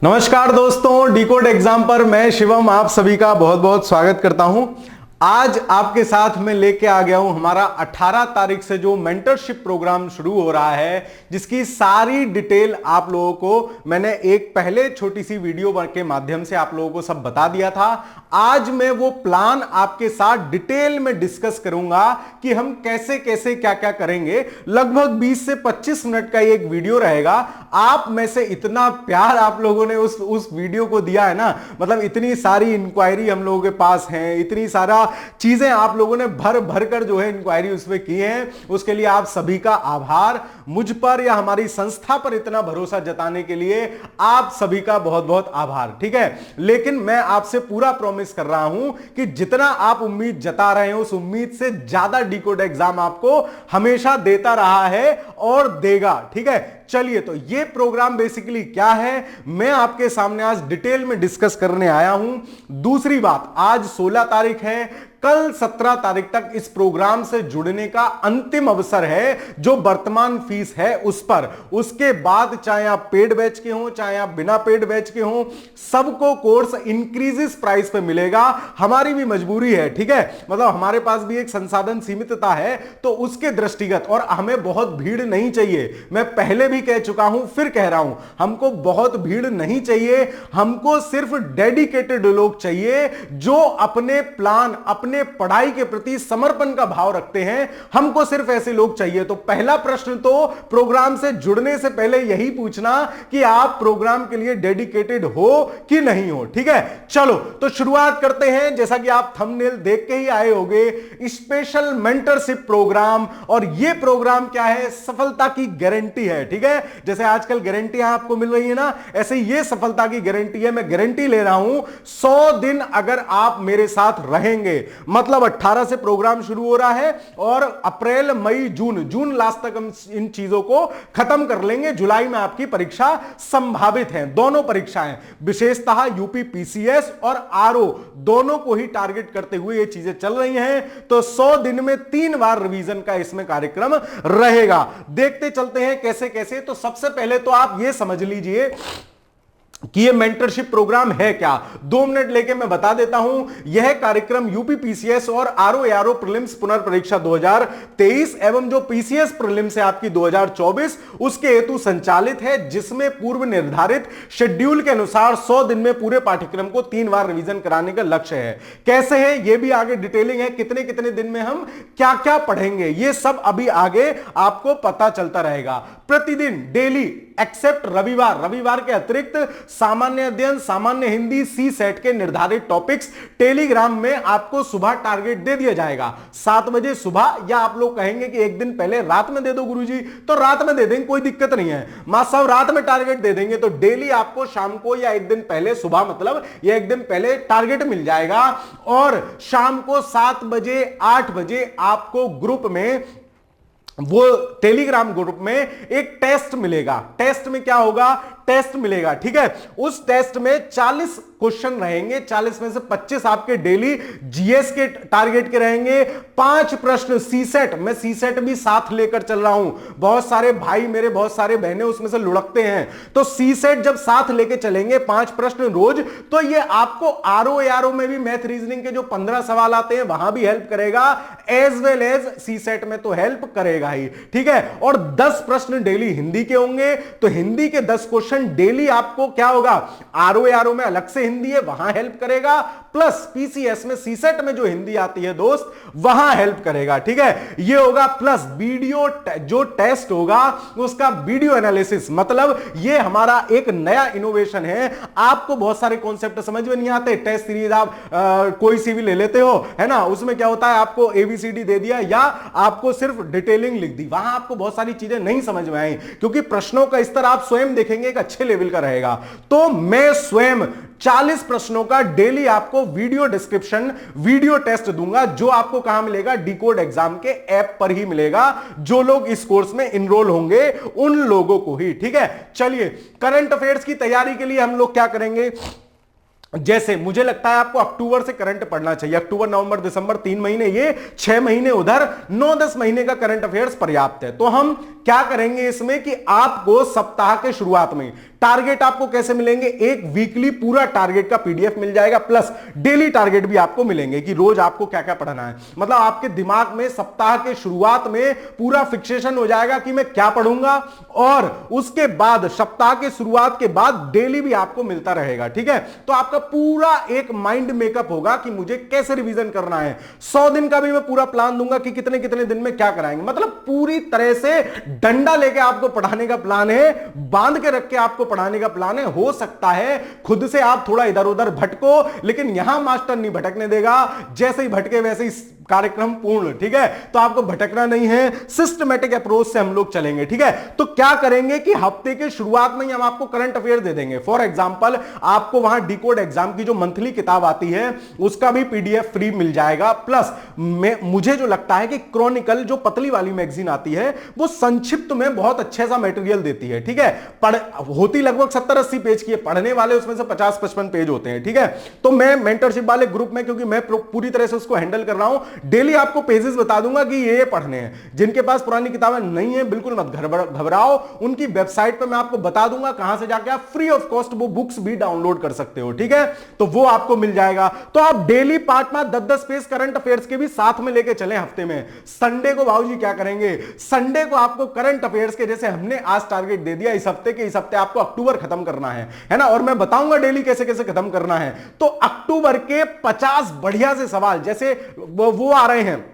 नमस्कार दोस्तों, decode exam पर मैं शिवम आप सभी का बहुत बहुत स्वागत करता हूं। आज आपके साथ मैं लेके आ गया हूं हमारा 18 तारीख से जो मेंटरशिप प्रोग्राम शुरू हो रहा है, जिसकी सारी डिटेल आप लोगों को मैंने एक पहले छोटी सी वीडियो के माध्यम से आप लोगों को सब बता दिया था। आज मैं वो प्लान आपके साथ डिटेल में डिस्कस करूंगा कि हम कैसे कैसे क्या क्या करेंगे। लगभग 20 से 25 मिनट का एक वीडियो रहेगा। आप में से इतना प्यार आप लोगों ने उस वीडियो को दिया है ना, मतलब इतनी सारी इंक्वायरी हम लोगों के पास है, इतनी सारा चीजें आप लोगों ने भर भर कर जो है इंक्वायरी उसमें की है, उसके लिए आप सभी का आभार। मुझ पर या हमारी संस्था पर इतना भरोसा जताने के लिए आप सभी का बहुत बहुत आभार। ठीक है, लेकिन मैं आपसे पूरा प्रॉमिस कर रहा हूं कि जितना आप उम्मीद जता रहे हैं उस उम्मीद से ज्यादा डिकोड एग्जाम आपको हमेशा देता रहा है और देगा। ठीक है, चलिए तो ये प्रोग्राम बेसिकली क्या है मैं आपके सामने आज डिटेल में डिस्कस करने आया हूं। दूसरी बात, आज 16 तारीख है, कल 17 तारीख तक इस प्रोग्राम से जुड़ने का अंतिम अवसर है। जो वर्तमान फीस है उस पर, उसके बाद चाहे आप पेड बैच के हो चाहे आप बिना पेड बैच के हो, सबको कोर्स इंक्रीजेस प्राइस पे मिलेगा। हमारी भी मजबूरी है, ठीक है, मतलब हमारे पास भी एक संसाधन सीमितता है, तो उसके दृष्टिगत, और हमें बहुत भीड़ नहीं चाहिए। मैं पहले भी कह चुका हूं, फिर कह रहा हूं, हमको बहुत भीड़ नहीं चाहिए। हमको सिर्फ डेडिकेटेड लोग चाहिए जो अपने प्लान, अपने पढ़ाई के प्रति समर्पण का भाव रखते हैं। हमको सिर्फ ऐसे लोग चाहिए। तो पहला प्रश्न तो प्रोग्राम से जुड़ने से पहले यही पूछना कि आप प्रोग्राम के लिए डेडिकेटेड हो कि नहीं हो। ठीक है, चलो तो शुरुआत करते हैं। जैसा कि आप थंबनेल देख के ही आए होंगे, स्पेशल मेंटरशिप प्रोग्राम। और यह प्रोग्राम क्या है? सफलता की गारंटी है। ठीक है, जैसे आजकल गारंटियां आपको मिल रही है ना, ऐसे यह सफलता की गारंटी है। मैं गारंटी ले रहा हूं 100 दिन अगर आप मेरे साथ रहेंगे, मतलब 18 से प्रोग्राम शुरू हो रहा है और अप्रैल मई जून लास्ट तक हम इन चीजों को खत्म कर लेंगे। जुलाई में आपकी परीक्षा संभावित है, दोनों परीक्षाएं, विशेषतः यूपी पीसीएस और आरओ दोनों को ही टारगेट करते हुए ये चीजें चल रही हैं। तो 100 दिन में 3 बार रिवीजन का इसमें कार्यक्रम रहेगा। देखते चलते हैं कैसे कैसे। तो सबसे पहले तो आप ये समझ लीजिए कि ये मेंटरशिप प्रोग्राम है क्या। 2 मिनट लेके मैं बता देता हूं। यह कार्यक्रम यूपी पीसीएस और आरओ प्रीलिम्स पुनर्परीक्षा 2023 एवं जो पीसीएस प्रीलिम्स है आपकी 2024 उसके हेतु संचालित है, जिसमें पूर्व निर्धारित शेड्यूल के अनुसार 100 दिन में पूरे पाठ्यक्रम को 3 बार रिवीजन कराने का लक्ष्य है। कैसे है ये भी आगे डिटेलिंग है, कितने कितने दिन में हम क्या क्या पढ़ेंगे ये सब अभी आगे आपको पता चलता रहेगा। प्रतिदिन डेली एक्सेप्ट रविवार के अतिरिक्त सामान्य अध्ययन, सामान्य हिंदी, सी सेट के निर्धारित टॉपिक्स टेलीग्राम में आपको सुबह टारगेट दे दिया जाएगा 7 बजे सुबह। या आप लोग कहेंगे कि एक दिन पहले रात में दे दो गुरुजी, तो रात में दे देंगे, कोई दिक्कत नहीं है। मां साहब रात में टारगेट दे देंगे तो डेली आपको शाम को या एक दिन पहले सुबह, मतलब या एक दिन पहले टारगेट मिल जाएगा। और शाम को 7 बजे 8 बजे आपको ग्रुप में, वो टेलीग्राम ग्रुप में एक टेस्ट मिलेगा। टेस्ट में क्या होगा? टेस्ट मिलेगा, ठीक है। उस टेस्ट में 40 क्वेश्चन रहेंगे, 40 में से 25 आपके डेली जीएस के टारगेट के रहेंगे। 5 प्रश्न सीसेट, मैं सीसेट भी साथ लेकर चल रहा हूं। बहुत सारे भाई मेरे, बहुत सारे बहनें उसमें से लुढ़कते हैं, तो सीसेट जब साथ लेके चलेंगे 5 प्रश्न रोज, तो ये आपको आरओ में भी मैथ रीजनिंग के जो 15 सवाल आते हैं वहां भी हेल्प करेगा, एज वेल एज सीसेट में तो हेल्प करेगा ही, ठीक है। और 10 प्रश्न डेली हिंदी के होंगे, तो हिंदी के 10 क्वेश्चन डेली आपको क्या होगा? आरओ में अलग से हिंदी है, वहां हेल्प करेगा, प्लस पीसीएस में सीसेट में जो हिंदी आती है दोस्त वहां हेल्प करेगा, ठीक है। ये होगा प्लस वीडियो, जो टेस्ट होगा उसका वीडियो एनालिसिस, मतलब ये हमारा एक नया इनोवेशन है। आपको बहुत सारे कॉन्सेप्ट समझ में नहीं आते, टेस्ट सीरीज आप कोई सी भी ले लेते हो, है ना, उसमें क्या होता है आपको एबीसीडी दे दिया या आपको सिर्फ डिटेलिंग लिख दी, वहां आपको बहुत सारी चीजें नहीं समझ में आई, क्योंकि प्रश्नों का स्तर आप स्वयं देखेंगे एक अच्छे लेवल का रहेगा। तो मैं स्वयं 40 प्रश्नों का डेली आपको वीडियो डिस्क्रिप्शन, वीडियो टेस्ट दूंगा, जो आपको कहां मिलेगा? डिकोड एग्जाम के ऐप पर ही मिलेगा। जो लोग इस कोर्स में इनरोल होंगे उन लोगों को ही, ठीक है। चलिए, करंट अफेयर्स की तैयारी के लिए हम लोग क्या करेंगे? जैसे मुझे लगता है आपको अक्टूबर से करंट पढ़ना चाहिए। अक्टूबर, नवंबर, दिसंबर 3 महीने ये, 6 महीने उधर, 9-10 महीने का करंट अफेयर्स पर्याप्त है। तो हम क्या करेंगे इसमें कि आपको सप्ताह के शुरुआत में टारगेट आपको कैसे मिलेंगे, एक वीकली पूरा टारगेट का पीडीएफ मिल जाएगा, प्लस डेली टारगेट भी आपको मिलेंगे कि रोज आपको क्या क्या पढ़ना है। मतलब आपके दिमाग में सप्ताह के शुरुआत में पूरा फिक्सेशन हो जाएगा कि मैं क्या पढ़ूंगा, और उसके बाद सप्ताह के शुरुआत के बाद डेली भी आपको मिलता रहेगा। ठीक है, तो आपका पूरा एक माइंड मेकअप होगा कि मुझे कैसे रिवीजन करना है। 100 दिन का भी मैं पूरा प्लान दूंगा कि कितने कितने दिन में क्या कराएंगे। मतलब पूरी तरह से डंडा लेके आपको पढ़ाने का प्लान है, बांध के रख के आपको पढ़ाने का प्लान है। हो सकता है खुद से आप थोड़ा इधर उधर भटको, लेकिन यहां मास्टर नहीं भटकने देगा। जैसे ही भटके वैसे ही कार्यक्रम पूर्ण। ठीक है, तो आपको भटकना नहीं है, सिस्टमेटिक अप्रोच से हम लोग चलेंगे। ठीक है, तो क्या करेंगे कि हफ्ते के शुरुआत में ही हम आपको करंट अफेयर दे देंगे। फॉर एग्जांपल आपको वहां डिकोड एग्जाम की जो मंथली किताब आती है उसका भी पीडीएफ फ्री मिल जाएगा। प्लस मुझे जो लगता है कि क्रॉनिकल जो पतली वाली मैगजीन आती है वो संक्षिप्त में बहुत अच्छा सा मटेरियल देती है। ठीक है, होती लगभग 70-80 पेज की है, पढ़ने वाले उसमें से 50-55 पेज होते हैं। ठीक है, तो मैं मेंटरशिप वाले ग्रुप में, क्योंकि मैं पूरी तरह से उसको हैंडल कर रहा हूं, डेली आपको पेजेस बता दूंगा कि ये पढ़ने हैं। जिनके पास पुरानी किताबें नहीं है बिल्कुल मत घबराओ, उनकी वेबसाइट पे मैं आपको बता दूंगा कहां से जाके आप फ्री ऑफ कॉस्ट वो बुक्स भी डाउनलोड कर सकते हो। ठीक है, तो वो आपको मिल जाएगा। तो आप डेली पार्ट में 10-10 पेज करंट अफेयर्स के भी साथ में लेके चले हफ्ते में। संडे को बाबूजी क्या करेंगे, संडे को आपको करंट अफेयर्स के, जैसे हमने आज टारगेट दे दिया इस हफ्ते आपको अक्टूबर खत्म करना है ना, और मैं बताऊंगा डेली कैसे कैसे खत्म करना है। तो अक्टूबर के 50 बढ़िया से सवाल, जैसे वो आ रहे हैं,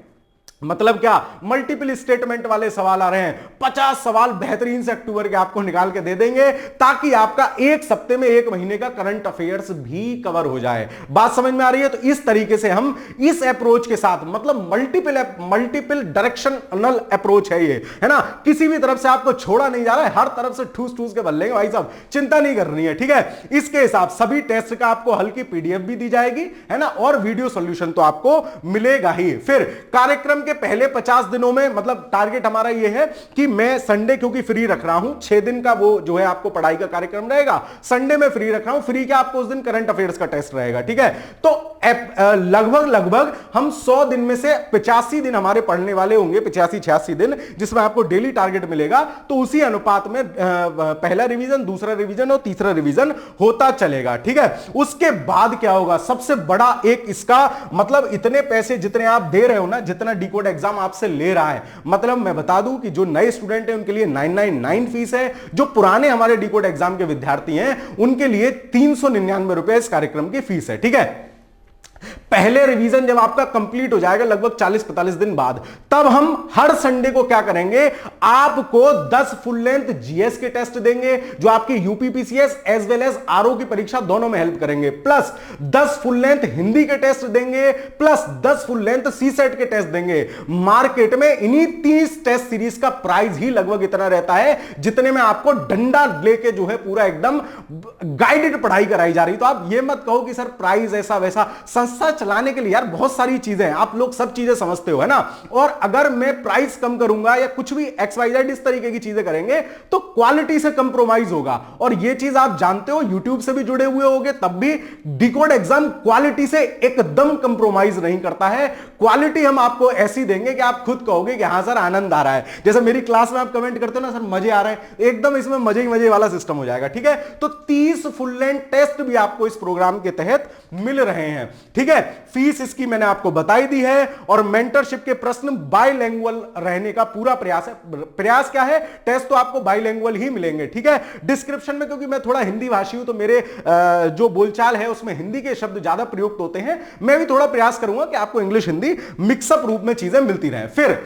मतलब क्या मल्टीपल स्टेटमेंट वाले सवाल आ रहे हैं, 50 सवाल बेहतरीन से अक्टूबर के आपको निकाल के दे देंगे, ताकि आपका एक सप्ते में एक महीने का करंट अफेयर्स भी कवर हो जाए। बात समझ में आ रही है? तो इस तरीके से हम इस अप्रोच के साथ, मतलब मल्टीपल डायरेक्शनल अप्रोच है ये, है ना, किसी भी तरफ से आपको छोड़ा नहीं जा रहा है, हर तरफ से ठूस ठूस के बल लेंगे भाई साहब, चिंता नहीं करनी है। ठीक है, इसके हिसाब सभी टेस्ट का आपको हल्की पीडीएफ भी दी जाएगी, है ना, और वीडियो सॉल्यूशन तो आपको मिलेगा ही। फिर कार्यक्रम के पहले 50 दिनों में, मतलब टारगेट हमारा यह है कि मैं संडे क्योंकि फ्री रख रहा हूं, 6 दिन का वो जो है आपको पढ़ाई का कार्यक्रम रहेगा, संडे में फ्री रख रहा हूं, फ्री क्या आपको उस दिन करंट अफेयर्स का टेस्ट रहेगा। ठीक है, तो लगभग हम 100 दिन में से 85 दिन हमारे पढ़ने वाले होंगे, 85-86 दिन, जिसमें आपको डेली टारगेट मिलेगा। तो उसी अनुपात में पहला रिवीजन, दूसरा रिवीजन और तीसरा रिवीजन होता चलेगा। ठीक है, उसके बाद क्या होगा, सबसे बड़ा एक इसका मतलब, इतने पैसे जितने आप दे रहे हो ना, जितना डिकोड एग्जाम आपसे ले रहा है, मतलब मैं बता दूं कि जो नए स्टूडेंट हैं उनके लिए 999 फीस है, जो पुराने हमारे डिकोड एग्जाम के विद्यार्थी हैं उनके लिए 399 रुपए इस कार्यक्रम की फीस है। ठीक है, पहले रिवीजन जब आपका कंप्लीट हो जाएगा लगभग 40-45 दिन बाद, तब हम हर संडे को क्या करेंगे, आपको 10 फुल लेंथ जीएस के टेस्ट देंगे, जो आपकी UPPCS as well as RO की परीक्षा दोनों में हेल्प करेंगे, प्लस 10 फुल लेंथ हिंदी के टेस्ट देंगे, प्लस 10 फुल लेंथ सीसेट के टेस्ट देंगे। मार्केट में इन्हीं 30 टेस्ट सीरीज का प्राइस ही लगभग इतना रहता है जितने में आपको डंडा लेके जो है पूरा एकदम गाइडेड पढ़ाई कराई जा रही। तो आप ये मत कहो कि सर प्राइस ऐसा वैसा, संस्था चलाने के लिए यार बहुत सारी चीजें हैं, आप लोग सब चीजें समझते हो, है ना। और अगर मैं प्राइस कम करूंगा या कुछ भी XYZ इस तरीके की चीजें करेंगे तो क्वालिटी से कंप्रोमाइज होगा, और ये चीज आप जानते हो, यूट्यूब से भी जुड़े हुए होगे तब भी, डिकोड एग्जाम क्वालिटी से एकदम कंप्रोमाइज नहीं करता है। क्वालिटी हम आपको ऐसी देंगे कि आप खुद कहोगे कि हाँ सर आनंद आ रहा है। जैसे मेरी क्लास में आप कमेंट करते हो ना, सर मजे आ रहे हैं, एकदम इसमें मजे ही मजे वाला सिस्टम हो जाएगा। ठीक है, तो 30 फुल लेंथ टेस्ट भी आपको इस प्रोग्राम के तहत मिल रहे हैं। ठीक है, फीस इसकी मैंने आपको बताई दी है, और मेंटरशिप के प्रश्न बाइलैंग्वेज रहने का पूरा प्रयास है। प्रयास क्या है, टेस्ट तो आपको बाइलैंग्वेज ही मिलेंगे। ठीक है, डिस्क्रिप्शन में, क्योंकि मैं थोड़ा हिंदी भाषी हूं तो मेरे जो बोलचाल है उसमें हिंदी के शब्द ज्यादा प्रयुक्त होते हैं, मैं भी थोड़ा प्रयास करूंगा कि आपको इंग्लिश हिंदी मिक्सअप रूप में चीजें मिलती रहे। फिर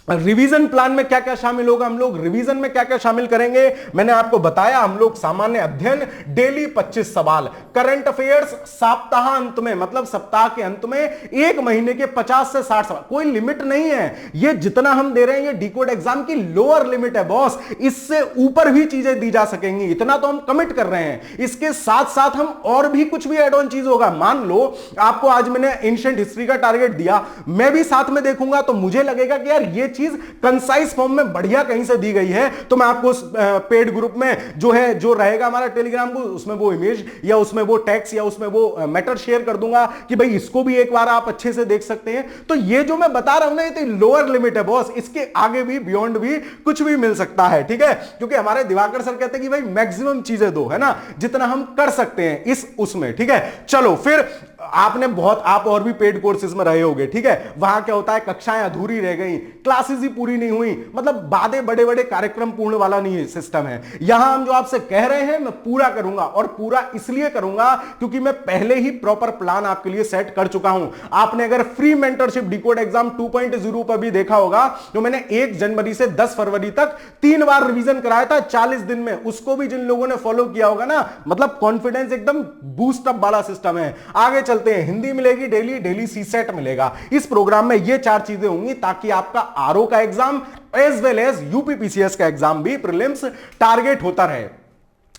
रिवीजन प्लान में क्या क्या शामिल होगा, हम लोग रिवीजन में क्या क्या शामिल करेंगे, मैंने आपको बताया। हम लोग सामान्य अध्ययन डेली 25 सवाल, करंट अफेयर्स सप्ताह अंत में, मतलब सप्ताह के अंत में एक महीने के 50 से 60 सवाल, कोई लिमिट नहीं है। ये जितना हम दे रहे हैं ये डिकोड एग्जाम की लोअर लिमिट है बॉस, इससे ऊपर भी चीजें दी जा सकेंगी, इतना तो हम कमिट कर रहे हैं। इसके साथ साथ हम और भी कुछ भी एड ऑन चीज होगा। मान लो आपको आज मैंने एंशिएंट हिस्ट्री का टारगेट दिया, मैं भी साथ में देखूंगा तो मुझे लगेगा कि यार ये चीज कंसाइज फॉर्म में बढ़िया कहीं से दी गई है तो मैं आपको उस पेड ग्रुप में जो रहेगा हमारा टेलीग्राम को, उसमें वो इमेज या उसमें वो टेक्स्ट या उसमें वो मैटर शेयर कर दूंगा कि भाई इसको भी एक बार आप अच्छे से देख सकते हैं। तो ये जो मैं बता रहा हूं ना, ये तो लोअर लिमिट है बॉस, इसके आगे भी बियॉन्ड भी कुछ भी मिल सकता है, ठीक है। क्योंकि हमारे दिवाकर सर कहते हैं कि भाई मैक्सिमम चीजें दो, है ना, जितना हम कर सकते हैं इस उसमें, ठीक है। चलो फिर आप और भी पेड कोर्सेज में रहे होंगे, ठीक है। वहां क्या होता है, कक्षाएं अधूरी रह गई, क्लासेस ही पूरी नहीं हुई, मतलब बातें बड़े बड़े कार्यक्रम पूर्ण वाला नहीं है सिस्टम है। यहां हम जो आपसे कह रहे हैं मैं पूरा करूंगा, और पूरा इसलिए करूंगा क्योंकि मैं पहले ही प्रॉपर प्लान आपके लिए सेट कर चुका हूं। आपने अगर फ्री मेंटरशिप डिकोड एग्जाम 2.0 पर भी देखा होगा, जो मैंने 1 जनवरी से 10 फरवरी तक 3 बार रिवीजन कराया था 40 दिन में, उसको भी जिन लोगों ने फॉलो किया होगा ना, मतलब कॉन्फिडेंस एकदम बूस्ट अप वाला सिस्टम है। आगे चलते हैं, हिंदी मिलेगी डेली सीसेट मिलेगा। इस प्रोग्राम में ये 4 चीजें होंगी ताकि आपका आरओ का exam as well as UPPCS का एग्जाम भी प्रीलिम्स टारगेट होता रहे।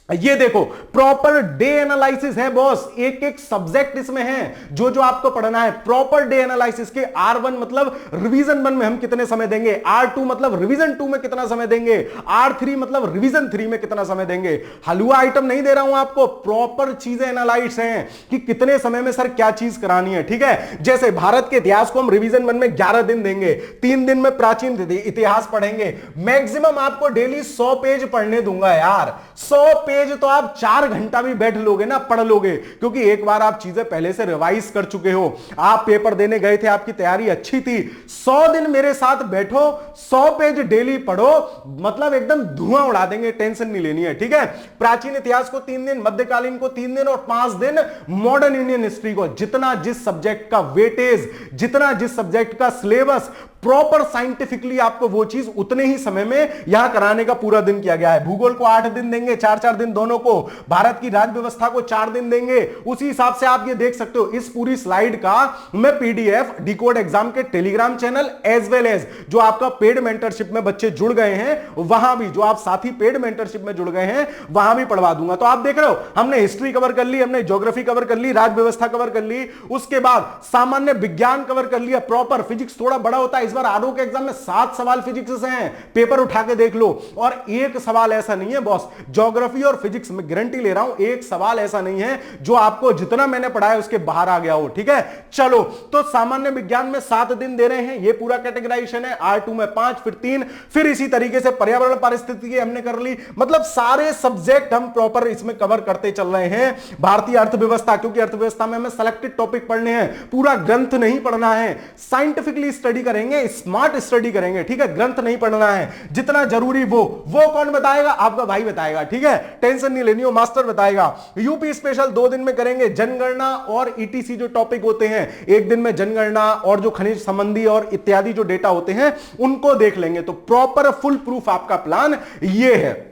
ये देखो प्रॉपर डे एनालिसिस है बॉस, एक एक सब्जेक्ट इसमें है जो जो आपको पढ़ना है। प्रॉपर डे एनालिसिस के R1 मतलब रिवीजन 1 में हम कितने समय देंगे, R2 मतलब रिवीजन 2 में कितना समय देंगे, R3 मतलब रिवीजन 3 में कितना समय देंगे। हलवा आइटम नहीं दे रहा हूं आपको, प्रॉपर चीजें एनालाइज हैं कि कितने समय में सर क्या चीज करानी है, ठीक है। जैसे भारत के इतिहास को हम रिवीजन 1 में 11 दिन देंगे, 3 दिन में प्राचीन इतिहास पढ़ेंगे। मैक्सिमम आपको डेली 100 पेज पढ़ने दूंगा यार, 100 पेज तो आप 4 घंटा भी बैठ लोगे ना, पढ़ लोगे, क्योंकि एक बार आप चीजें पहले से रिवाइज कर चुके हो। आप पेपर देने गए थे, आपकी तैयारी अच्छी थी, 100 दिन मेरे साथ बैठो, 100 पेज डेली पढ़ो, मतलब एकदम धुआं उड़ा देंगे, टेंशन नहीं लेनी है, ठीक है। प्राचीन इतिहास को 3 दिन, मध्यकालीन को 3 दिन और 5 दिन मॉडर्न इंडियन हिस्ट्री को। जितना जिस सब्जेक्ट का वेटेज, जितना जिस सब्जेक्ट का सिलेबस प्रॉपर साइंटिफिकली आपको वो चीज उतने ही समय में यहां कराने का पूरा दिन किया गया है। भूगोल को 8 दिन देंगे, 4-4 दिन दोनों को। भारत की राज्य व्यवस्था को 4 दिन देंगे। उसी हिसाब से आप ये देख सकते हो, इस पूरी स्लाइड का मैं पीडीएफ डिकोड एग्जाम के telegram channel as well as जो आपका पेड मेंटरशिप में बच्चे जुड़ गए हैं, वहां भी जो आप साथी पेड मेंटरशिप में जुड़ गए हैं वहां भी पढ़वा दूंगा। तो आप देख रहे हो, हमने हिस्ट्री कवर कर ली, हमने ज्योग्राफी कवर कर ली, राज्य व्यवस्था कवर कर ली, उसके बाद सामान्य विज्ञान कवर कर लिया प्रॉपर। फिजिक्स थोड़ा बड़ा होता है, इस बार आरओ के एग्जाम में 7 सवाल फिजिक्स से हैं, पेपर उठा के देख लो। और एक सवाल ऐसा नहीं है बॉस, ज्योग्राफी और फिजिक्स में गारंटी ले रहा हूं, एक सवाल ऐसा नहीं है जो आपको जितना मैंने पढ़ाया उसके बाहर आ गया हो, ठीक है। चलो, तो सामान्य विज्ञान में 7 दिन दे रहे हैं, ये पूरा कैटेगराइजेशन है। R2 में 5, फिर 3, फिर इसी तरीके से पर्यावरण पारिस्थितिकी हमने कर ली। मतलब सारे सब्जेक्ट हम प्रॉपर इसमें कवर करते चल रहे हैं। भारतीय अर्थव्यवस्था, क्योंकि अर्थव्यवस्था में हमें सेलेक्टेड टॉपिक पढ़ने हैं, पूरा ग्रंथ नहीं पढ़ना है, साइंटिफिकली स्टडी करेंगे, स्मार्ट स्टडी करेंगे, ठीक है। ग्रंथ नहीं पढ़ना है, जितना जरूरी वो कौन बताएगा, आपका भाई बताएगा, ठीक है। टेंशन नहीं लेनी हो, मास्टर बताएगा। यूपी स्पेशल 2 दिन में करेंगे, जनगणना और ईटीसी जो टॉपिक होते हैं, 1 दिन में जनगणना और जो खनिज संबंधी और इत्यादि जो डेटा होते हैं उनको देख लेंगे। तो प्रॉपर फुल प्रूफ आपका प्लान ये है।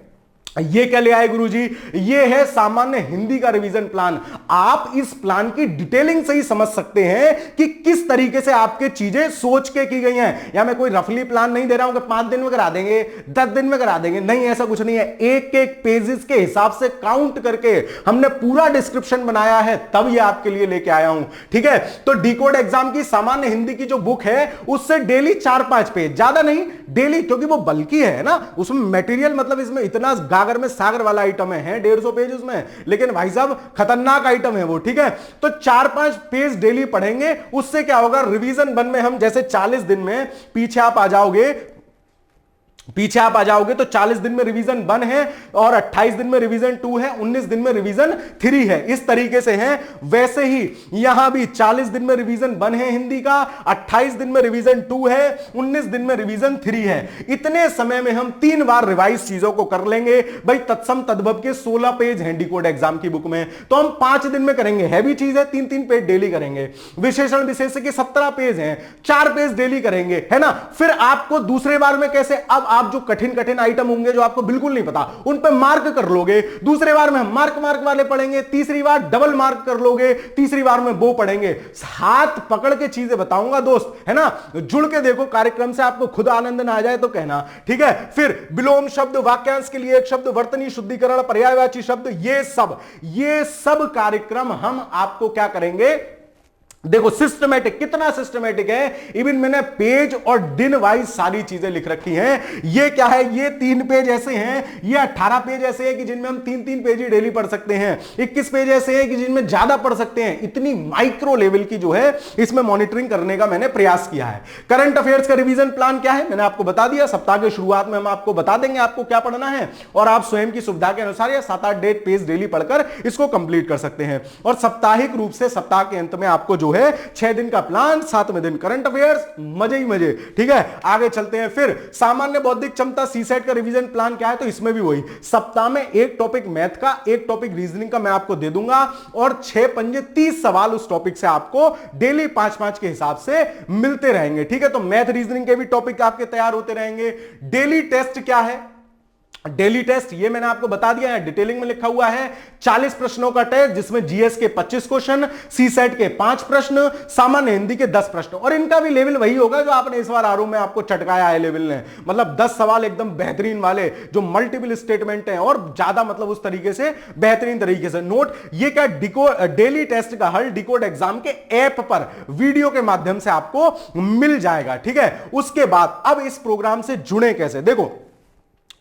ये क्या ले आए गुरुजी, ये है सामान्य हिंदी का रिवीजन प्लान। आप इस प्लान की डिटेलिंग से ही समझ सकते हैं कि किस तरीके से आपके चीजें सोच के की गई हैं। या मैं कोई रफली प्लान नहीं दे रहा हूं कि 5 दिन में करा देंगे, 10 दिन में करा देंगे, नहीं, ऐसा कुछ नहीं है। एक एक पेजेस के हिसाब से काउंट करके हमने पूरा डिस्क्रिप्शन बनाया है, तब ये आपके लिए लेके आया हूं, ठीक है। तो डिकोड एग्जाम की सामान्य हिंदी की जो बुक है उससे डेली 4-5 पेज, ज्यादा नहीं, डेली, क्योंकि वो बल्कि है ना, उसमें मटेरियल, मतलब इसमें इतना गागर में सागर वाला आइटम है 150 पेज उसमें, लेकिन भाई साहब खतरनाक आइटम है वो, ठीक है। तो 4-5 पेज डेली पढ़ेंगे, उससे क्या होगा, रिवीजन 1 में हम जैसे 40 दिन में, पीछे आप आ जाओगे तो 40 दिन में रिवीजन 1 है और 28 दिन में रिवीजन 2 है, 19 दिन में रिवीजन 3 है, इस तरीके से है। वैसे ही यहां भी 40 दिन में रिवीजन 1 है हिंदी का, 28 दिन में रिवीजन 2 है, 19 दिन में रिवीजन 3 है। इतने समय में हम 3 बार रिवाइज चीजों को कर लेंगे। भाई तत्सम तद्भव के 16 पेज हैं डिकोड एग्जाम की बुक में, तो हम 5 दिन में करेंगे। हैवी चीज है, 3-3 पेज डेली करेंगे। विशेषण विशेष के 17 पेज हैं, 4 पेज डेली करेंगे, है ना। फिर आपको दूसरे बार में कैसे, अब आप जो कठिन आइटम होंगे जो आपको बिल्कुल नहीं पता, उन पे मार्क कर लोगे। दूसरे बार में हम मार्क वाले पढ़ेंगे, तीसरी बार डबल मार्क कर लोगे, तीसरी बार में वो पढ़ेंगे। हाथ पकड़ के चीजें बताऊंगा दोस्त, है ना। जुड़ के देखो कार्यक्रम से, आपको खुद आनंद ना आ जाए तो कहना, ठीक है। फिर विलोम शब्द, वाक्यांश के लिए एक शब्द, वर्तनी शुद्धिकरण, पर्यायवाची शब्द, ये सब कार्यक्रम हम आपको क्या करेंगे, देखो सिस्टमेटिक, कितना सिस्टमेटिक है, इवन मैंने पेज और दिन वाइज सारी चीजें लिख रखी हैं। ये क्या है, ये 3 पेज ऐसे हैं, ये 18 पेज ऐसे हैं कि जिनमें हम 3-3 पेज ही डेली पढ़ सकते हैं, 21 पेज ऐसे हैं कि जिनमें ज्यादा पढ़ सकते हैं। इतनी माइक्रो लेवल की जो है इसमें मॉनिटरिंग करने का मैंने प्रयास किया है। करंट अफेयर्स का रिवीजन प्लान क्या है मैंने आपको बता दिया। सप्ताह के शुरुआत में हम आपको बता देंगे आपको क्या पढ़ना है, और आप स्वयं की सुविधा के अनुसार या 7-8 पेज डेली पढ़कर इसको कंप्लीट कर सकते हैं। और साप्ताहिक रूप से सप्ताह के अंत में आपको जो है 6 दिन का प्लान, 7वें दिन करंट अफेयर्स, मजे ही मजे। ठीक है, आगे चलते हैं। फिर सामान्य बौद्धिक क्षमता सीसेट का रिवीजन प्लान क्या है, तो इसमें भी वही सप्ताह में एक टॉपिक मैथ का, एक टॉपिक रीजनिंग का मैं आपको दे दूंगा, और 6 पंजे 30 सवाल उस टॉपिक से आपको डेली 5-5 के हिसाब से मिलते रहेंगे। ठीक है, तो मैथ रीजनिंग के भी टॉपिक आपके तैयार होते रहेंगे। डेली टेस्ट क्या है, डेली टेस्ट ये मैंने आपको बता दिया है, डिटेलिंग में लिखा हुआ है। 40 प्रश्नों का टेस्ट, जिसमें जीएस के 25 क्वेश्चन, सीसेट के 5 प्रश्न, सामान्य हिंदी के 10 प्रश्न, और इनका भी लेवल वही होगा जो आपने इस बार आरओ में आपको चटकाया है लेवल ने। मतलब 10 सवाल एकदम बेहतरीन वाले जो मल्टीपल स्टेटमेंट हैं, और ज्यादा मतलब उस तरीके से बेहतरीन तरीके से नोट। ये क्या, डेली टेस्ट का हल डिकोड एग्जाम के ऐप पर वीडियो के माध्यम से आपको मिल जाएगा। ठीक है, उसके बाद अब इस प्रोग्राम से जुड़े कैसे, देखो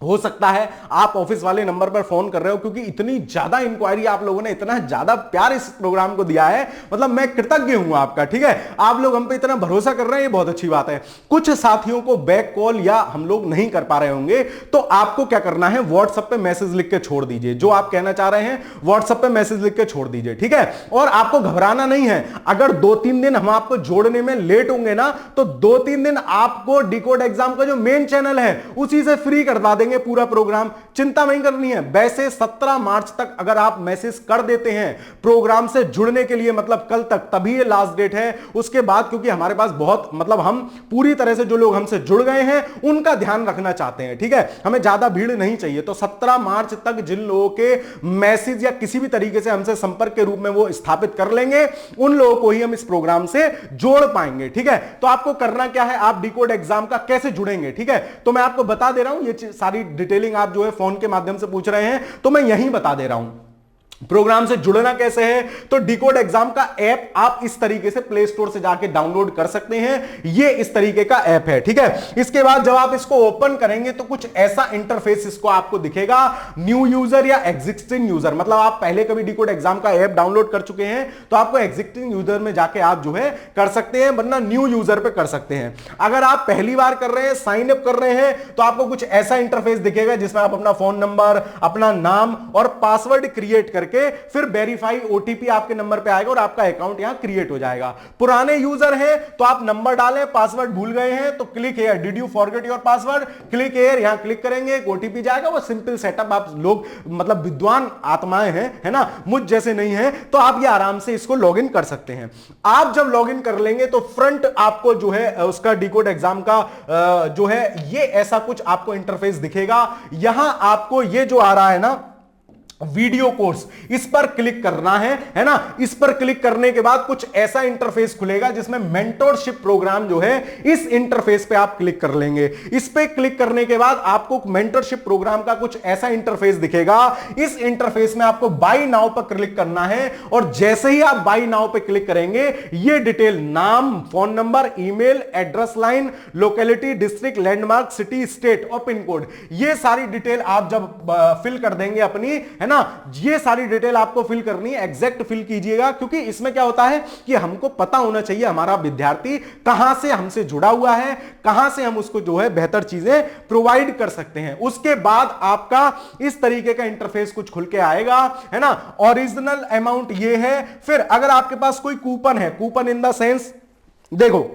हो सकता है आप ऑफिस वाले नंबर पर फोन कर रहे हो, क्योंकि इतनी ज्यादा इंक्वायरी आप लोगों ने, इतना ज्यादा प्यार इस प्रोग्राम को दिया है, मतलब मैं कृतज्ञ हूं आपका। ठीक है, आप लोग हम पे इतना भरोसा कर रहे हैं, ये बहुत अच्छी बात है। कुछ साथियों को बैक कॉल या हम लोग नहीं कर पा रहे होंगे, तो आपको क्या करना है, व्हाट्सएप पे मैसेज लिख के छोड़ दीजिए। जो आप कहना चाह रहे हैं व्हाट्सएप पे मैसेज लिख के छोड़ दीजिए। ठीक है, और आपको घबराना नहीं है। अगर 2-3 दिन हम आपको जोड़ने में लेट होंगे ना, तो 2-3 दिन आपको डिकोड एग्जाम का जो मेन चैनल है उसी से फ्री करवा देंगे पूरा प्रोग्राम। चिंता नहीं करनी है। वैसे 17 मार्च तक अगर आप मैसेज कर देते हैं प्रोग्राम से जुड़ने के लिए, मतलब कल तक, तभी ये लास्ट डेट है। उसके बाद क्योंकि हमारे पास बहुत, मतलब हम पूरी तरह से जो लोग हमसे जुड़ गए हैं उनका ध्यान रखना चाहते हैं। ठीक है, हमें ज्यादा भीड़ नहीं चाहिए। तो 17 मार्च तक जिन लोगों के मैसेज या किसी भी तरीके से हमसे संपर्क के रूप में वो स्थापित कर लेंगे, उन लोगों को ही हम इस प्रोग्राम से जोड़ पाएंगे। ठीक है, तो आपको करना क्या है, आप डिकोड एग्जाम का कैसे जुड़ेंगे, ठीक है, तो मैं आपको बता दे रहा हूं। ये सारी डिटेलिंग आप जो है फोन के माध्यम से पूछ रहे हैं, तो मैं यहीं बता दे रहा हूं। प्रोग्राम से जुड़ना कैसे है, तो डिकोड एग्जाम का ऐप आप इस तरीके से प्ले स्टोर से जाके डाउनलोड कर सकते हैं। ये इस तरीके का ऐप है। ठीक है, इसके बाद जब आप इसको ओपन करेंगे तो कुछ ऐसा इंटरफेस इसको आपको दिखेगा, न्यू यूजर या एग्जिस्टिंग यूजर। मतलब आप पहले कभी डिकोड एग्जाम का ऐप डाउनलोड कर चुके हैं तो आपको एग्जिस्टिंग यूजर में जाके आप जो है कर सकते हैं, वरना न्यू यूजर पे कर सकते हैं। अगर आप पहली बार कर रहे हैं, साइन अप कर रहे हैं, तो आपको कुछ ऐसा इंटरफेस दिखेगा जिसमें आप अपना फोन नंबर, अपना नाम और पासवर्ड क्रिएट करके फिर वेरीफाई ओटीपी आपके नंबर पे आएगा और आपका अकाउंट यहां क्रिएट हो जाएगा। पुराने यूजर हैं तो आप नंबर डालें, पासवर्ड भूल गए हैं तो click here, did you forget your password, click here, यहां क्लिक करेंगे, ओटीपी जाएगा। वो सिंपल सेटअप, आप लोग मतलब विद्वान आत्माएं हैं, है ना, मुझ जैसे नहीं है, तो आप ये आराम से इसको लॉगिन कर सकते हैं। आप जब लॉगिन कर लेंगे तो फ्रंट आपको जो है उसका डिकोड एग्जाम का जो है ये ऐसा कुछ आपको इंटरफेस दिखेगा। यहां आपको ये जो आ रहा है ना वीडियो कोर्स, इस पर क्लिक करना है ना। इस पर क्लिक करने के बाद कुछ ऐसा इंटरफेस खुलेगा जिसमें मेंटरशिप प्रोग्राम जो है, इस इंटरफेस पे आप क्लिक कर लेंगे। इस पे क्लिक करने के बाद आपको मेंटरशिप प्रोग्राम का कुछ ऐसा इंटरफेस दिखेगा। इस इंटरफेस में आपको बाय नाउ पर क्लिक करना है, और जैसे ही आप बाय नाउ पे क्लिक करेंगे ये डिटेल, नाम, phone number, email, address line, locality, district, landmark, city, state और पिन कोड, ये सारी डिटेल आप जब फिल कर देंगे अपनी, है ना, ये सारी डिटेल आपको फिल करनी है, एग्जैक्ट फिल कीजिएगा। क्योंकि इसमें क्या होता है कि हमको पता होना चाहिए हमारा विद्यार्थी कहां से हमसे जुड़ा हुआ है, कहां से हम उसको जो है बेहतर चीजें प्रोवाइड कर सकते हैं। उसके बाद आपका इस तरीके का इंटरफेस कुछ खुल के आएगा, है ना। ओरिजिनल अमाउंट ये है। फिर अगर आपके पास कोई कूपन है, कूपन इन द सेंस, देखो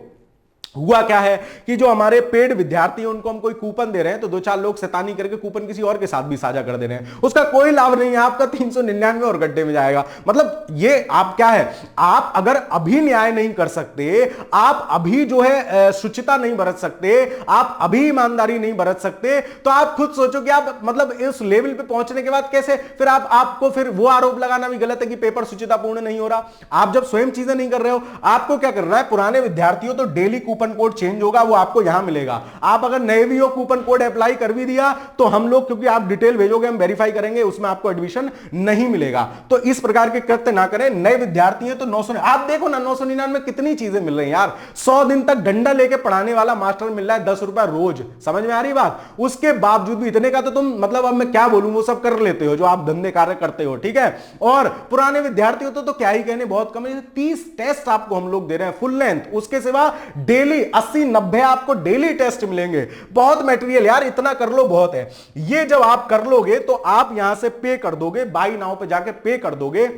हुआ क्या है कि जो हमारे पेड विद्यार्थी हैं उनको हम कोई कूपन दे रहे हैं, तो 2-4 लोग शैतानी करके कूपन किसी और के साथ भी साझा कर दे रहे हैं, उसका कोई लाभ नहीं है, आपका 399 और गड्ढे में जाएगा। मतलब ये आप क्या है, आप अगर अभी न्याय नहीं कर सकते, आप अभी जो है शुचिता नहीं बरत सकते, आप अभी ईमानदारी नहीं बरत सकते, तो आप खुद सोचो कि आप मतलब इस लेवल पे पहुंचने के बाद कैसे फिर आपको फिर वो आरोप लगाना भी गलत है कि पेपर शुचितापूर्ण नहीं हो रहा। आप जब स्वयं चीजें नहीं कर रहे हो, आपको क्या करना है, पुराने विद्यार्थियों तो daily coupon coupon code change होगा वो आपको यहां मिलेगा। आप अगर नए भी हो कूपन कोड अप्लाई कर भी दिया तो हम लोग, क्योंकि आप डिटेल भेजोगे हम वेरीफाई करेंगे, उसमें आपको एडमिशन नहीं मिलेगा। तो इस प्रकार के कृत्य ना करें। नए विद्यार्थी हैं तो 900, आप देखो ना 999 में कितनी चीजें मिल रही हैं यार। 100 दिन तक डंडा लेके पढ़ाने वाला मास्टर मिल रहा है 10 रुपए रोज, समझ में आ रही बात। उसके बावजूद भी इतने का तो तुम, मतलब अब मैं क्या बोलूं, वो सब कर लेते हो जो आप धंधे कार्य करते हो, ठीक है। और पुराने विद्यार्थी हो तो क्या ही कहने, बहुत कम है। 30 टेस्ट आपको हम लोग दे रहे हैं फुल लेंथ, उसके सिवा डेली 80-90 आपको डेली टेस्ट मिलेंगे। बहुत मटेरियल यार, इतना कर लो बहुत है। ये जब आप कर लोगे तो आप यहां से पे कर दोगे, बाई नाउ पे जाके पे कर दोगे।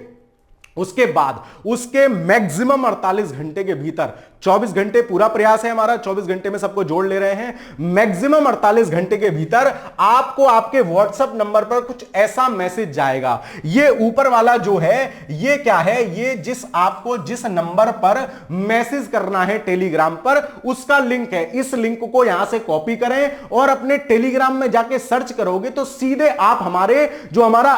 उसके बाद उसके मैक्सिमम 48 घंटे के भीतर, 24 घंटे पूरा प्रयास है हमारा, 24 घंटे में सबको जोड़ ले रहे हैं, मैक्सिमम 48 घंटे के भीतर आपको आपके व्हाट्सएप नंबर पर कुछ ऐसा मैसेज जाएगा। ये ऊपर वाला जो है ये क्या है, ये आपको जिस नंबर पर मैसेज करना है टेलीग्राम पर, उसका लिंक है। इस लिंक को यहां से कॉपी करें और अपने टेलीग्राम में जाके सर्च करोगे तो सीधे आप हमारे जो हमारा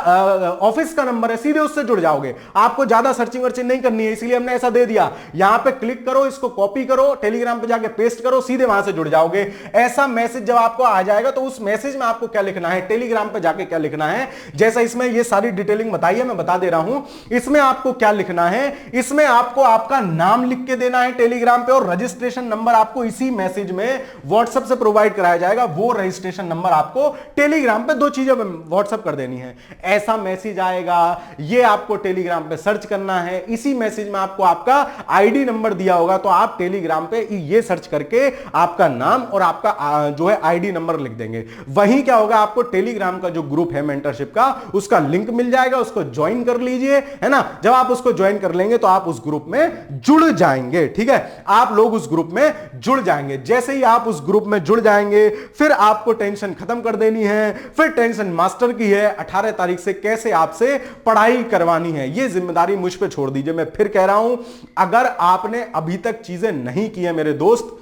ऑफिस का नंबर है सीधे उससे जुड़ जाओगे। आपको ज्यादा सर्चिंग वर्चिंग नहीं करनी है, इसलिए हमने ऐसा दे दिया। यहां पे क्लिक करो, इसको कॉपी करो, टेलीग्राम पे जाके पेस्ट करो, सीधे वहां से जुड़ जाओगे। ऐसा मैसेज जब आपको आ जाएगा तो उस मैसेज में आपको क्या लिखना है, टेलीग्राम पे जाके क्या लिखना है, जैसा इसमें ये सारी डिटेलिंग बताई है मैं बता दे रहा हूं। इसमें आपको क्या लिखना है, इसमें आपको आपका नाम लिख के देना है टेलीग्राम पे, और रजिस्ट्रेशन नंबर आपको इसी मैसेज में व्हाट्सएप से प्रोवाइड कराया जाएगा। वो रजिस्ट्रेशन नंबर आपको टेलीग्राम पे 2 चीजें व्हाट्सएप कर देनी है। ऐसा मैसेज आएगा, ये आपको टेलीग्राम पे सर्च करना है। इसी मैसेज में आपको आपका आईडी नंबर दिया होगा, तो आप टेलीग्राम पे ये सर्च करके आपका नाम और आपका जो है आईडी नंबर लिख देंगे। वहीं क्या होगा, आपको टेलीग्राम का जो ग्रुप है मेंटरशिप का, उसका लिंक मिल जाएगा, उसको ज्वाइन कर लीजिए, है ना। जब आप उसको ज्वाइन कर लेंगे तो आप उस ग्रुप में जुड़ जाएंगे, ठीक है। आप लोग उस ग्रुप में जुड़ जाएंगे। जैसे ही आप उस ग्रुप में जुड़ जाएंगे फिर आपको टेंशन खत्म कर देनी है। फिर टेंशन मास्टर की है, 18 तारीख से कैसे आपसे पढ़ाई करवानी है, ये जिम्मेदारी मुझ पे छोड़ दीजिए। मैं फिर कह रहा हूं, अगर आपने अभी तक चीजें नहीं की है मेरे दोस्त,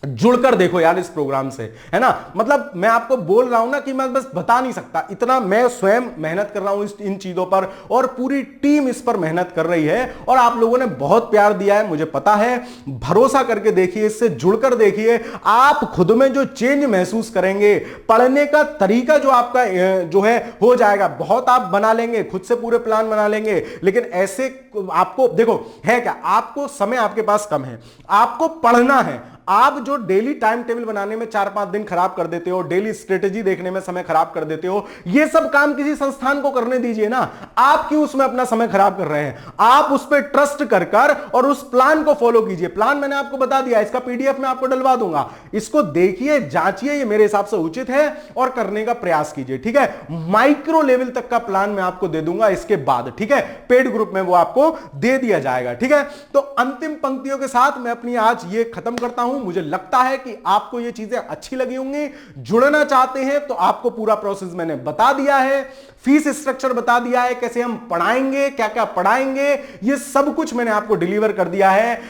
जुड़कर देखो यार इस प्रोग्राम से, है ना। मतलब मैं आपको बोल रहा हूं ना कि मैं बस बता नहीं सकता, इतना मैं स्वयं मेहनत कर रहा हूं इन चीजों पर, और पूरी टीम इस पर मेहनत कर रही है। और आप लोगों ने बहुत प्यार दिया है, मुझे पता है। भरोसा करके देखिए, इससे जुड़कर देखिए, आप खुद में जो चेंज महसूस करेंगे, पढ़ने का तरीका जो आपका जो है हो जाएगा। बहुत आप बना लेंगे, खुद से पूरे प्लान बना लेंगे, लेकिन ऐसे आपको देखो है क्या, आपको समय आपके पास कम है, आपको पढ़ना है। आप जो डेली टाइम टेबल बनाने में 4-5 दिन खराब कर देते हो, डेली स्ट्रेटेजी देखने में समय खराब कर देते हो, ये सब काम किसी संस्थान को करने दीजिए ना। आप क्यों उसमें अपना समय खराब कर रहे हैं। आप उस पर ट्रस्ट कर कर और उस प्लान को फॉलो कीजिए। प्लान मैंने आपको बता दिया, इसका पीडीएफ मैं आपको डलवा दूंगा। इसको देखिए, जांचिए, ये मेरे हिसाब से उचित है, और करने का प्रयास कीजिए, ठीक है। माइक्रो लेवल तक का प्लान मैं आपको दे दूंगा इसके बाद, ठीक है। पेड ग्रुप में वो आपको दे दिया जाएगा, ठीक है। तो अंतिम पंक्तियों के साथ मैं अपनी आज ये खत्म करता हूं। मुझे लगता है कि आपको ये चीजें अच्छी लगी होंगी। जुड़ना चाहते हैं तो आपको पूरा प्रोसेस मैंने बता दिया है, फीस स्ट्रक्चर बता दिया है, कैसे हम पढ़ाएंगे, क्या क्या पढ़ाएंगे, ये सब कुछ मैंने आपको डिलीवर कर दिया है।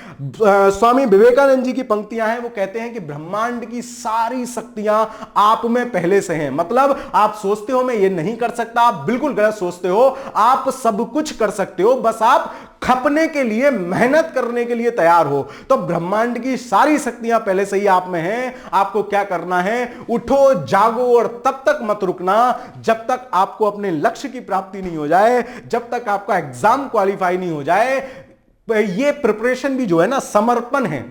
स्वामी विवेकानंद जी की पंक्तियां हैं, वो कहते हैं कि ब्रह्मांड की सारी शक्तियां आप में पहले से हैं। मतलब आप सोचते हो मैं ये नहीं कर सकता, आप बिल्कुल गलत सोचते हो। आप सब कुछ कर सकते हो, बस आप खपने के लिए, मेहनत करने के लिए तैयार हो। तो ब्रह्मांड की सारी शक्तियां पहले से ही आप में हैं। आपको क्या करना है, उठो, जागो, और तब तक मत रुकना जब तक आपको अपने लक्ष्य की प्राप्ति नहीं हो जाए, जब तक आपका एग्जाम क्वालिफाई नहीं हो जाए। ये प्रिपरेशन भी जो है ना, समर्पण है।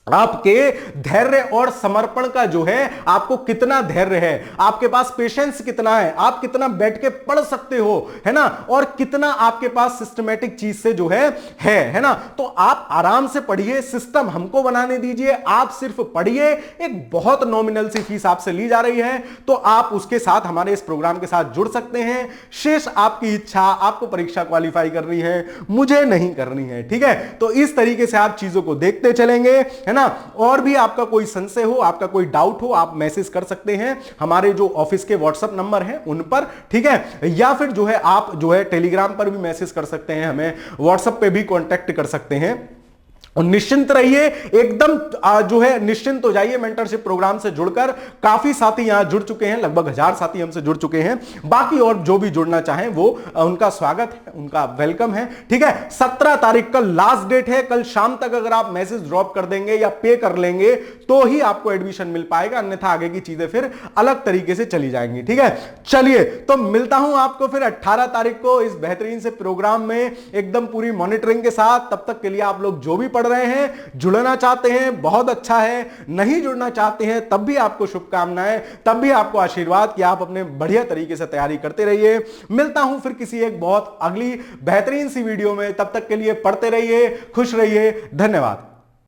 आपके धैर्य और समर्पण का जो है, आपको कितना धैर्य है, आपके पास पेशेंस कितना है, आप कितना बैठ के पढ़ सकते हो, है ना, और कितना आपके पास सिस्टमैटिक चीज से जो है ना। तो आप आराम से पढ़िए, सिस्टम हमको बनाने दीजिए, आप सिर्फ पढ़िए। एक बहुत नॉमिनल सी फीस आपसे ली जा रही है, तो आप उसके साथ हमारे इस प्रोग्राम के साथ जुड़ सकते हैं। शेष आपकी इच्छा, आपको परीक्षा क्वालिफाई करनी है, मुझे नहीं करनी है, ठीक है। तो इस तरीके से आप चीजों को देखते चलेंगे, है ना। और भी आपका कोई संशय हो, आपका कोई डाउट हो, आप मैसेज कर सकते हैं हमारे जो ऑफिस के व्हाट्सएप नंबर हैं उन पर, ठीक है। या फिर जो है आप जो है टेलीग्राम पर भी मैसेज कर सकते हैं, हमें व्हाट्सएप पे भी कांटेक्ट कर सकते हैं। और निश्चिंत रहिए, एकदम जो है निश्चिंत हो जाइए मेंटरशिप प्रोग्राम से जुड़कर। काफी साथी यहां जुड़ चुके हैं, लगभग 1000 साथी हमसे जुड़ चुके हैं। बाकी और जो भी जुड़ना चाहें वो उनका स्वागत है, उनका वेलकम है। ठीक है, 17 तारीख कल लास्ट डेट है। कल शाम तक अगर आप मैसेज ड्रॉप कर देंगे या पे कर लेंगे तो ही आपको एडमिशन मिल पाएगा, अन्यथा आगे की चीजें फिर अलग तरीके से चली जाएंगी। ठीक है, चलिए तो मिलता हूं आपको फिर 18 तारीख को इस बेहतरीन से प्रोग्राम में एकदम पूरी मॉनिटरिंग के साथ। तब तक के लिए आप लोग जो भी पढ़ रहे हैं, जुड़ना चाहते हैं, बहुत अच्छा है, नहीं जुड़ना चाहते हैं तब भी आपको शुभकामनाएं, तब भी आपको आशीर्वाद कि आप अपने बढ़िया तरीके से तैयारी करते रहिए। मिलता हूं फिर किसी एक बहुत अगली बेहतरीन सी वीडियो में, तब तक के लिए पढ़ते रहिए, खुश रहिए, धन्यवाद।